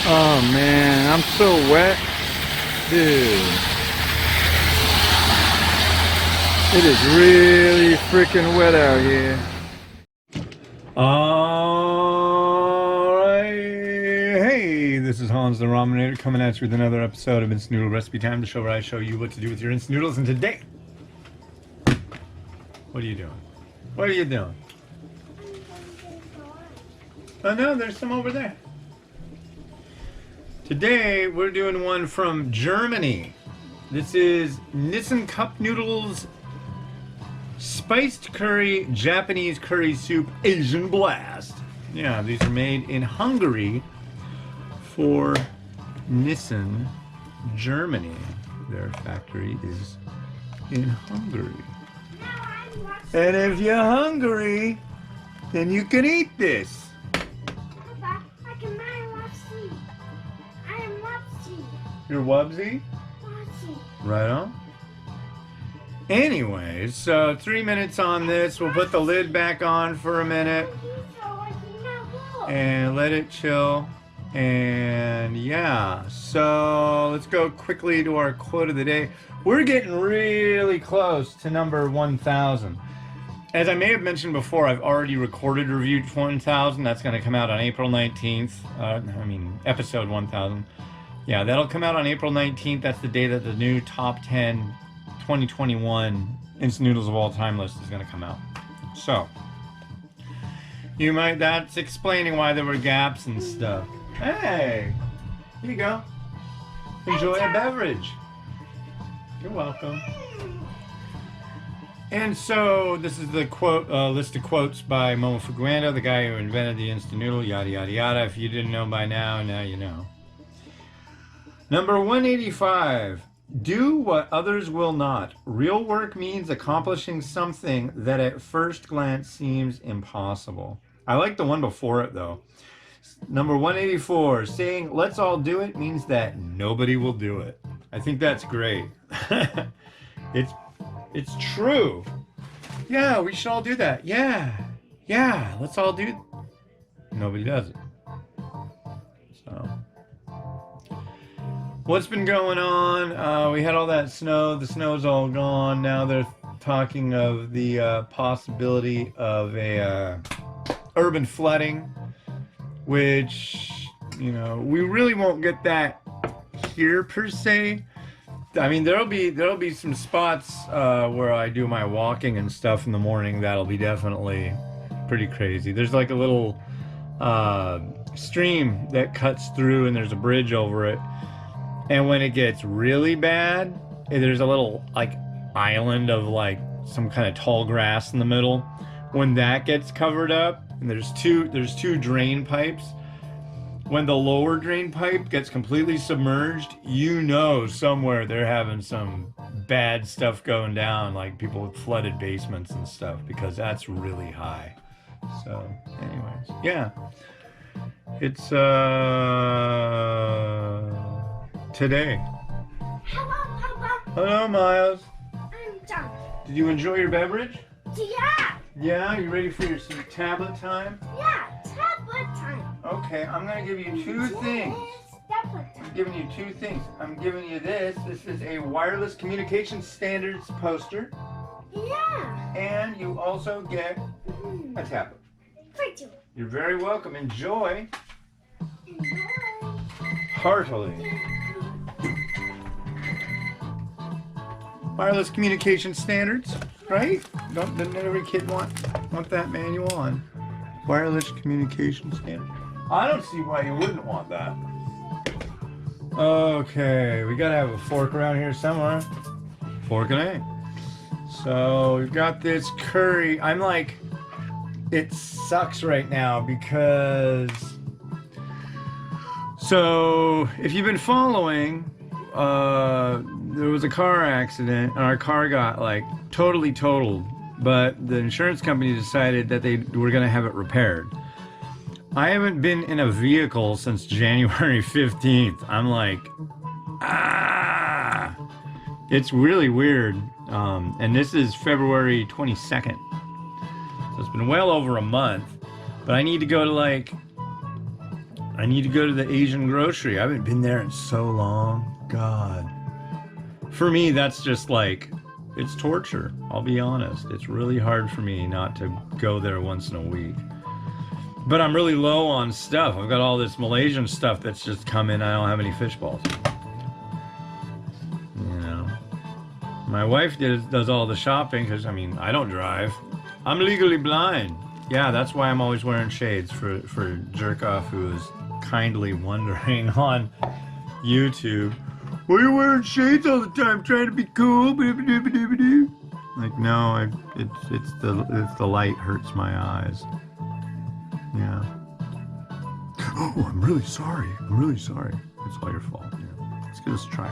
Oh man, I'm so wet. Dude. It is really freaking wet out here. Alright. Hey, this is Hans the Ramenator coming at you with another episode of Instant Noodle Recipe Time, the show where I show you what to do with your instant noodles. And today, what are you doing? What are you doing? Oh no, there's some over there. Today, we're doing one from Germany. This is Nissin Cup Noodles Spiced Curry Japanese Curry Soup Asian Blast. Yeah, these are made in Hungary for Nissin, Germany. Their factory is in Hungary. And if you're hungry, then you can eat this. You're Wubsy? Right on. Anyways, so 3 minutes on this. We'll put the lid back on for a minute and let it chill. And yeah, so let's go quickly to our quote of the day. We're getting really close to number 1,000. As I may have mentioned before, I've already recorded Review 1,000. That's going to come out on April 19th. Episode 1,000. Yeah, that'll come out on April 19th. That's the day that the new Top 10 2021 Instant Noodles of All Time list is going to come out. So, that's explaining why there were gaps and stuff. Hey, here you go. Enjoy a beverage. You're welcome. And so, this is the quote list of quotes by Momo Fuguando, the guy who invented the instant noodle, yada yada yada. If you didn't know by now, now you know. Number 185. Do what others will not. Real work means accomplishing something that at first glance seems impossible. I like the one before it though. Number 184. Saying let's all do it means that nobody will do it. I think that's great. It's true. Yeah, we should all do that. Yeah, let's all do it. Nobody does it. So what's been going on? We had all that snow. The snow's all gone. Now they're talking of the possibility of a urban flooding, which, we really won't get that here per se. I mean, there'll be some spots where I do my walking and stuff in the morning. That'll be definitely pretty crazy. There's like a little stream that cuts through, and there's a bridge over it. And when it gets really bad, there's a little island of some kind of tall grass in the middle. When that gets covered up, and there's two drain pipes. When the lower drain pipe gets completely submerged, somewhere they're having some bad stuff going down, like people with flooded basements and stuff, because that's really high. So, anyways, yeah. It's today. Hello, Papa. Hello, Miles. I'm done. Did you enjoy your beverage? Yeah. Yeah? You ready for some tablet time? Yeah, tablet time. Okay, I'm going to give you two things. Tablet time. I'm giving you two things. I'm giving you this. This is a wireless communication standards poster. Yeah. And you also get a tablet. Thank you. You're very welcome. Enjoy. Enjoy. Heartily. Wireless communication standards, right? Doesn't every kid want that manual on wireless communication standards? I don't see why you wouldn't want that. Okay, we gotta have a fork around here somewhere. Fork and egg. So we've got this curry. It sucks right now because, so if you've been following, there was a car accident and our car got totally totaled, but the insurance company decided that they were going to have it repaired. I haven't been in a vehicle since January 15th. I'm it's really weird. And this is February 22nd. So it's been well over a month, but I need to go to I need to go to the Asian grocery. I haven't been there in so long. God. For me, that's just like, it's torture. I'll be honest. It's really hard for me not to go there once in a week. But I'm really low on stuff. I've got all this Malaysian stuff that's just come in. I don't have any fish balls. You know. My wife does all the shopping because, I mean, I don't drive. I'm legally blind. Yeah, that's why I'm always wearing shades for Jerkoff, who is kindly wondering on YouTube, why are you wearing shades all the time, trying to be cool? Like, no, it's the light hurts my eyes. Yeah. Oh, I'm really sorry. I'm really sorry. It's all your fault. Yeah. Let's give this a try.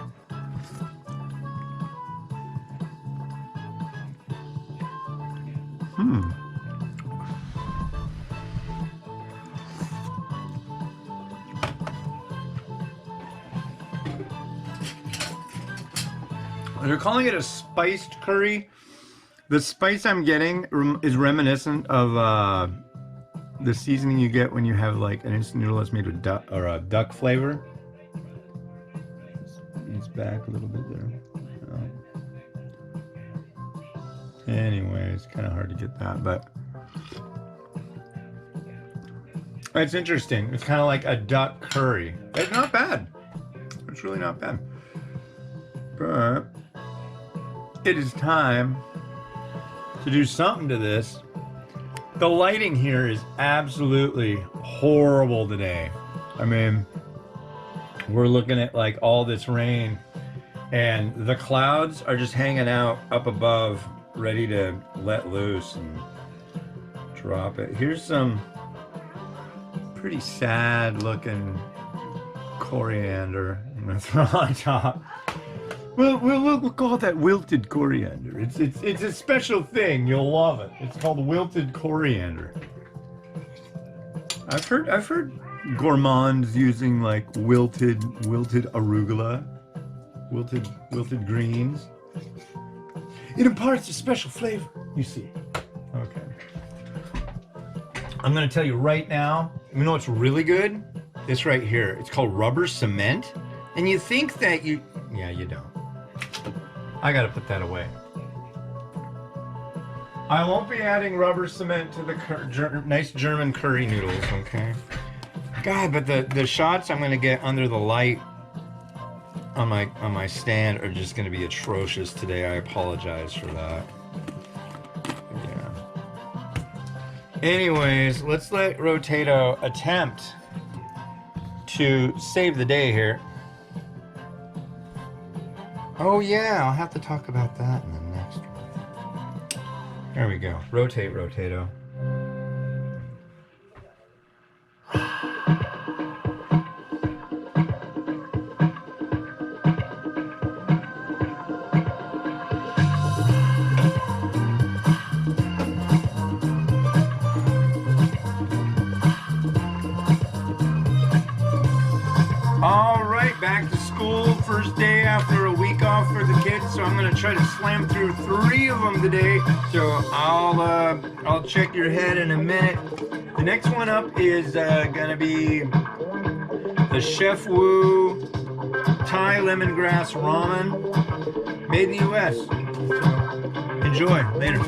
They're calling it a spiced curry. The spice I'm getting is reminiscent of the seasoning you get when you have like an instant noodle that's made with duck or a duck flavor. It's back a little bit there. Anyway, it's kind of hard to get that, but it's interesting. It's kind of like a duck curry. It's not bad. It's really not bad. But it is time to do something to this. The lighting here is absolutely horrible today. I mean, we're looking at like all this rain and the clouds are just hanging out up above, ready to let loose and drop it. Here's some pretty sad looking coriander I'm gonna throw on top. We'll call that wilted coriander. It's a special thing. You'll love it. It's called wilted coriander. I've heard gourmands using like wilted arugula, wilted greens. It imparts a special flavor, you see. Okay. I'm gonna tell you right now. You know what's really good? This right here. It's called rubber cement, and you think that you don't. I gotta put that away. I won't be adding rubber cement to the nice German curry noodles, okay? God, but the shots I'm gonna get under the light on my stand are just gonna be atrocious today. I apologize for that. Yeah. Anyways, let's let Rotato attempt to save the day here. Oh yeah, I'll have to talk about that in the next one. There we go. Rotate, Rotato. All right, back to school. First day after a week off for the kids, so I'm gonna try to slam through 3 of them today. So I'll check your head in a minute. The next one up is gonna be the Chef Wu Thai lemongrass ramen, made in the U.S. So enjoy later.